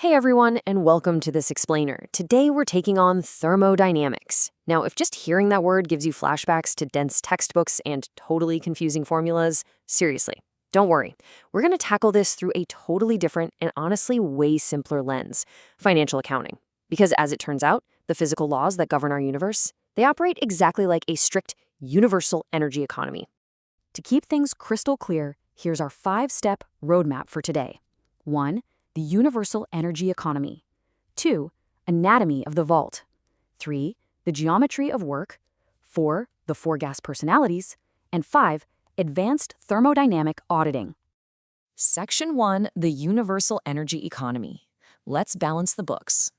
Hey everyone, and welcome to this explainer. Today we're taking on thermodynamics. Now, if just hearing that word gives you flashbacks to dense textbooks and totally confusing formulas, seriously, don't worry. We're going to tackle this through a totally different and honestly way simpler lens, financial accounting. Because as it turns out, the physical laws that govern our universe, they operate exactly like a strict universal energy economy. To keep things crystal clear, here's our 5-step roadmap for today. 1. The universal energy economy. 2. Anatomy of the vault. 3. The geometry of work. 4. The 4 gas personalities. And 5. Advanced thermodynamic auditing. Section 1, the universal energy economy. Let's balance the books.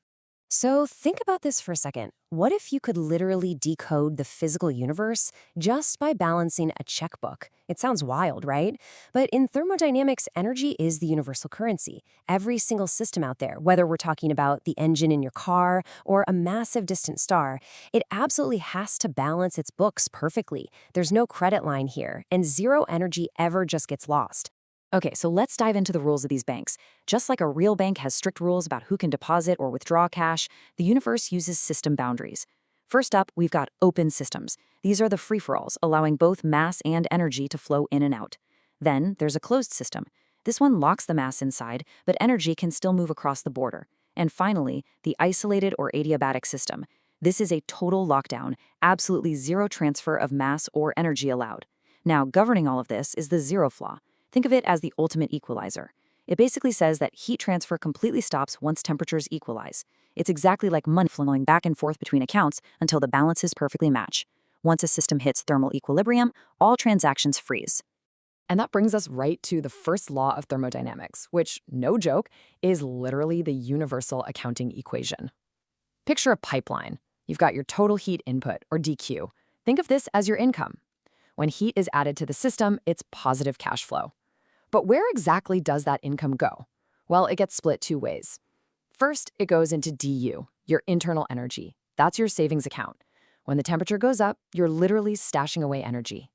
So think about this for a second. What if you could literally decode the physical universe just by balancing a checkbook? It sounds wild, right? But in thermodynamics, energy is the universal currency. Every single system out there, whether we're talking about the engine in your car or a massive distant star, it absolutely has to balance its books perfectly. There's no credit line here, and zero energy ever just gets lost. Okay, so let's dive into the rules of these banks. Just like a real bank has strict rules about who can deposit or withdraw cash, the universe uses system boundaries. First up, we've got open systems. These are the free-for-alls, allowing both mass and energy to flow in and out. Then there's a closed system. This one locks the mass inside, but energy can still move across the border. And finally, the isolated or adiabatic system. This is a total lockdown, absolutely zero transfer of mass or energy allowed. Now, governing all of this is the zero flaw. Think of it as the ultimate equalizer. It basically says that heat transfer completely stops once temperatures equalize. It's exactly like money flowing back and forth between accounts until the balances perfectly match. Once a system hits thermal equilibrium, all transactions freeze. And that brings us right to the first law of thermodynamics, which, no joke, is literally the universal accounting equation. Picture a pipeline. You've got your total heat input, or DQ. Think of this as your income. When heat is added to the system, it's positive cash flow. But where exactly does that income go? Well, it gets split two ways. First, it goes into DU, your internal energy. That's your savings account. When the temperature goes up, you're literally stashing away energy.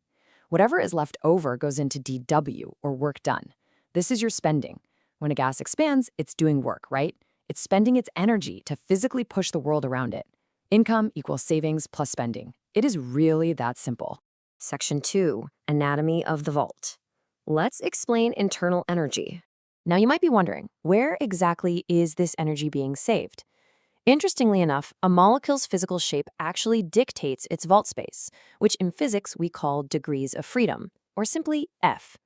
Whatever is left over goes into DW, or work done. This is your spending. When a gas expands, it's doing work, right? It's spending its energy to physically push the world around it. Income equals savings plus spending. It is really that simple. Section 2, Anatomy of the Vault. Let's explain internal energy. Now you might be wondering, where exactly is this energy being saved? Interestingly enough, a molecule's physical shape actually dictates its vault space, which in physics we call degrees of freedom, or simply F.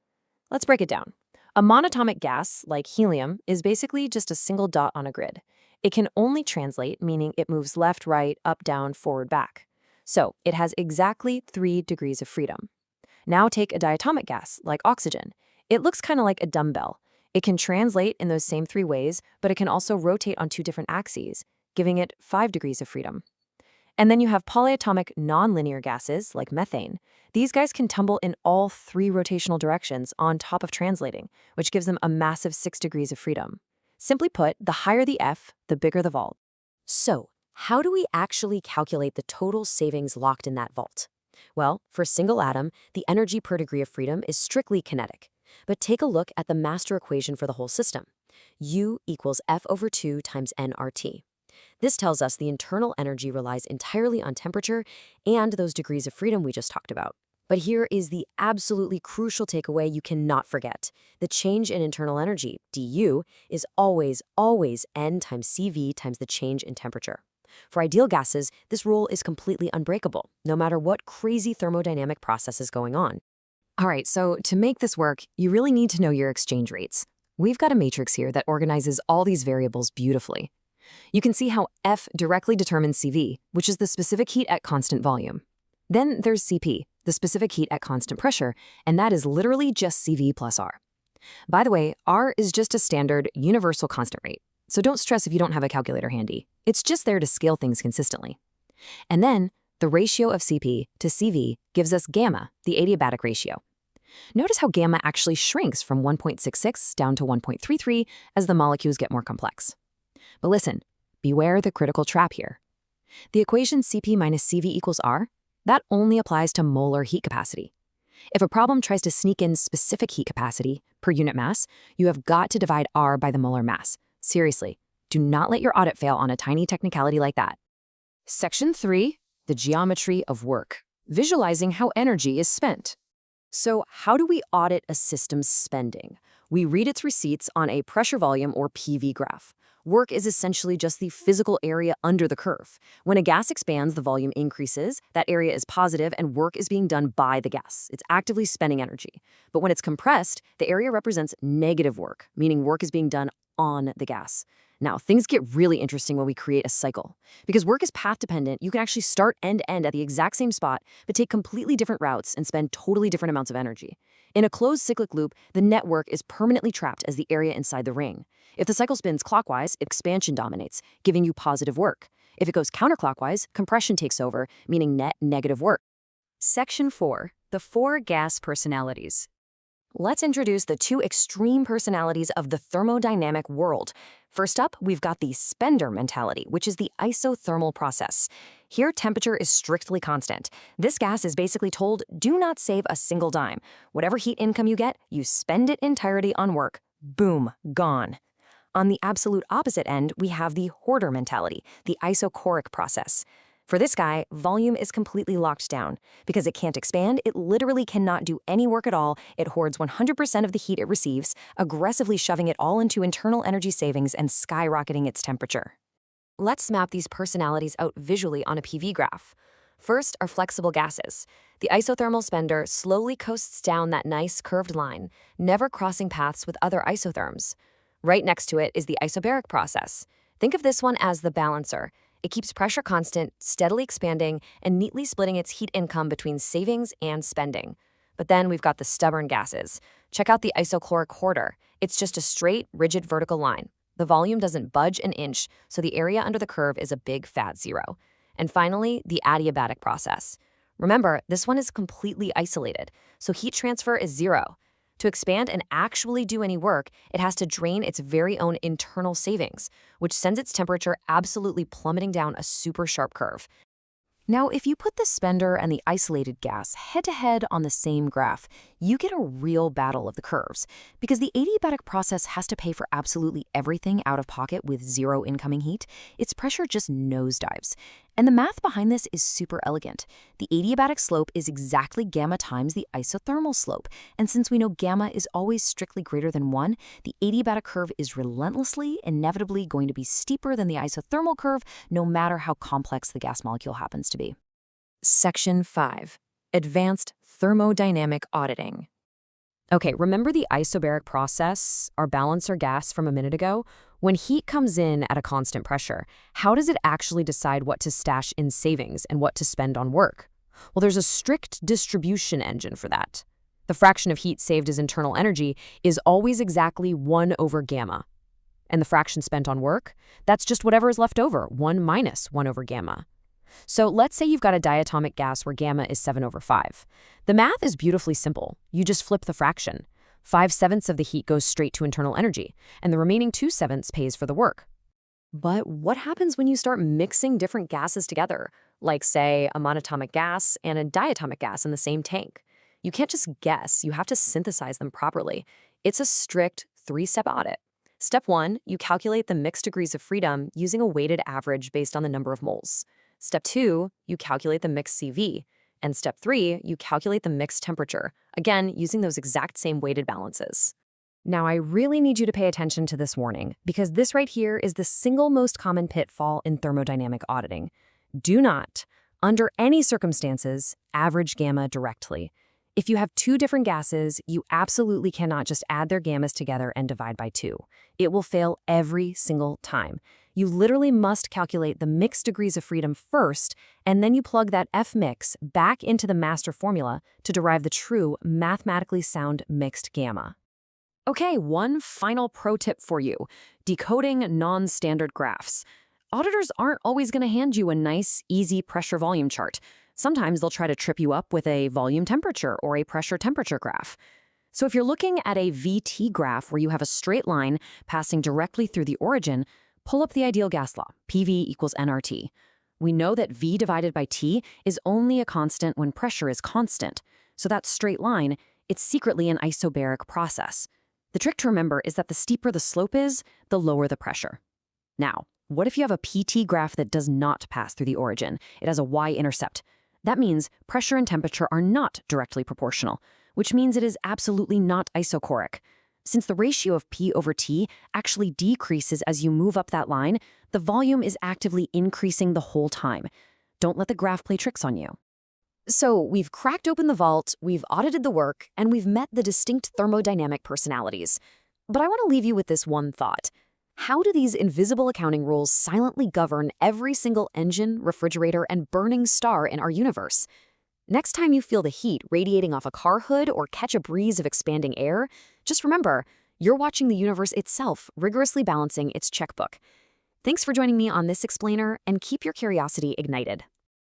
Let's break it down. A monatomic gas, like helium, is basically just a single dot on a grid. It can only translate, meaning it moves left, right, up, down, forward, back. So it has exactly 3 degrees of freedom. Now take a diatomic gas, like oxygen. It looks kind of like a dumbbell. It can translate in those same 3 ways, but it can also rotate on 2 different axes, giving it 5 degrees of freedom. And then you have polyatomic nonlinear gases, like methane. These guys can tumble in all 3 rotational directions on top of translating, which gives them a massive 6 degrees of freedom. Simply put, the higher the F, the bigger the vault. So, how do we actually calculate the total savings locked in that vault? Well, for a single atom, the energy per degree of freedom is strictly kinetic. But take a look at the master equation for the whole system. U equals F over 2 times nRT. This tells us the internal energy relies entirely on temperature and those degrees of freedom we just talked about. But here is the absolutely crucial takeaway you cannot forget. The change in internal energy, du, is always N times CV times the change in temperature. For ideal gases, this rule is completely unbreakable, no matter what crazy thermodynamic process is going on. All right, so to make this work, you really need to know your exchange rates. We've got a matrix here that organizes all these variables beautifully. You can see how F directly determines CV, which is the specific heat at constant volume. Then there's CP, the specific heat at constant pressure, and that is literally just CV plus R. By the way, R is just a standard universal constant rate, so don't stress if you don't have a calculator handy. It's just there to scale things consistently. And then the ratio of CP to CV gives us gamma, the adiabatic ratio. Notice how gamma actually shrinks from 1.66 down to 1.33 as the molecules get more complex. But listen, beware the critical trap here. The equation CP minus CV equals R, that only applies to molar heat capacity. If a problem tries to sneak in specific heat capacity per unit mass, you have got to divide R by the molar mass. Seriously, Do not let your audit fail on a tiny technicality like that. Section 3, the geometry of work, visualizing how energy is spent. So how do we audit a system's spending? We read its receipts on a pressure volume or PV graph. Work is essentially just the physical area under the curve. When a gas expands, the volume increases, that area is positive, and work is being done by the gas. It's actively spending energy. But when it's compressed, the area represents negative work, meaning work is being done on the gas. Now, things get really interesting when we create a cycle. Because work is path-dependent, you can actually start end-to-end at the exact same spot, but take completely different routes and spend totally different amounts of energy. In a closed cyclic loop, the net work is permanently trapped as the area inside the ring. If the cycle spins clockwise, expansion dominates, giving you positive work. If it goes counterclockwise, compression takes over, meaning net negative work. Section 4. The 4 gas personalities. Let's introduce the 2 extreme personalities of the thermodynamic world. First up, we've got the spender mentality, which is the isothermal process. Here, temperature is strictly constant. This gas is basically told, do not save a single dime. Whatever heat income you get, you spend it entirely on work. Boom, gone. On the absolute opposite end, we have the hoarder mentality, the isochoric process. For this guy, volume is completely locked down. Because it can't expand, it literally cannot do any work at all. It hoards 100% of the heat it receives, aggressively shoving it all into internal energy savings and skyrocketing its temperature. Let's map these personalities out visually on a PV graph. First are flexible gases. The isothermal spender slowly coasts down that nice curved line, never crossing paths with other isotherms. Right next to it is the isobaric process. Think of this one as the balancer. It keeps pressure constant, steadily expanding, and neatly splitting its heat income between savings and spending. But then we've got the stubborn gases. Check out the isochloric hoarder. It's just a straight, rigid vertical line. The volume doesn't budge an inch, so the area under the curve is a big fat zero. And finally, the adiabatic process. Remember, this one is completely isolated, so heat transfer is zero. To expand and actually do any work, it has to drain its very own internal savings, which sends its temperature absolutely plummeting down a super sharp curve. Now, if you put the spender and the isolated gas head-to-head on the same graph, you get a real battle of the curves, because the adiabatic process has to pay for absolutely everything out of pocket with zero incoming heat. Its pressure just nosedives. And the math behind this is super elegant. The adiabatic slope is exactly gamma times the isothermal slope, and since we know gamma is always strictly greater than 1, the adiabatic curve is relentlessly, inevitably going to be steeper than the isothermal curve, no matter how complex the gas molecule happens to be. Section 5. Advanced Thermodynamic Auditing. Okay, remember the isobaric process, our balancer gas from a minute ago? When heat comes in at a constant pressure, how does it actually decide what to stash in savings and what to spend on work? Well, there's a strict distribution engine for that. The fraction of heat saved as internal energy is always exactly 1 over gamma. And the fraction spent on work? That's just whatever is left over, 1 minus 1 over gamma. So let's say you've got a diatomic gas where gamma is 7 over 5. The math is beautifully simple. You just flip the fraction. 5/7 of the heat goes straight to internal energy, and the remaining 2/7 pays for the work. But what happens when you start mixing different gases together, like, say, a monatomic gas and a diatomic gas in the same tank? You can't just guess. You have to synthesize them properly. It's a strict 3-step audit. Step 1, you calculate the mixed degrees of freedom using a weighted average based on the number of moles. Step 2, you calculate the mixed CV. And step 3, you calculate the mixed temperature, again, using those exact same weighted balances. Now, I really need you to pay attention to this warning, because this right here is the single most common pitfall in thermodynamic auditing. Do not, under any circumstances, average gamma directly. If you have 2 different gases, you absolutely cannot just add their gammas together and divide by 2. It will fail every single time. You literally must calculate the mixed degrees of freedom first, and then you plug that F mix back into the master formula to derive the true, mathematically sound mixed gamma. Okay, one final pro tip for you: decoding non-standard graphs. Auditors aren't always going to hand you a nice, easy pressure-volume chart. Sometimes they'll try to trip you up with a volume temperature or a pressure-temperature graph. So if you're looking at a VT graph where you have a straight line passing directly through the origin, pull up the ideal gas law, PV equals nRT. We know that V divided by T is only a constant when pressure is constant. So that straight line, it's secretly an isobaric process. The trick to remember is that the steeper the slope is, the lower the pressure. Now, what if you have a PT graph that does not pass through the origin? It has a y-intercept. That means pressure and temperature are not directly proportional, which means it is absolutely not isochoric. Since the ratio of P over T actually decreases as you move up that line, the volume is actively increasing the whole time. Don't let the graph play tricks on you. So we've cracked open the vault, we've audited the work, and we've met the distinct thermodynamic personalities. But I want to leave you with this one thought. How do these invisible accounting rules silently govern every single engine, refrigerator, and burning star in our universe? Next time you feel the heat radiating off a car hood or catch a breeze of expanding air, just remember, you're watching the universe itself rigorously balancing its checkbook. Thanks for joining me on this explainer, and keep your curiosity ignited.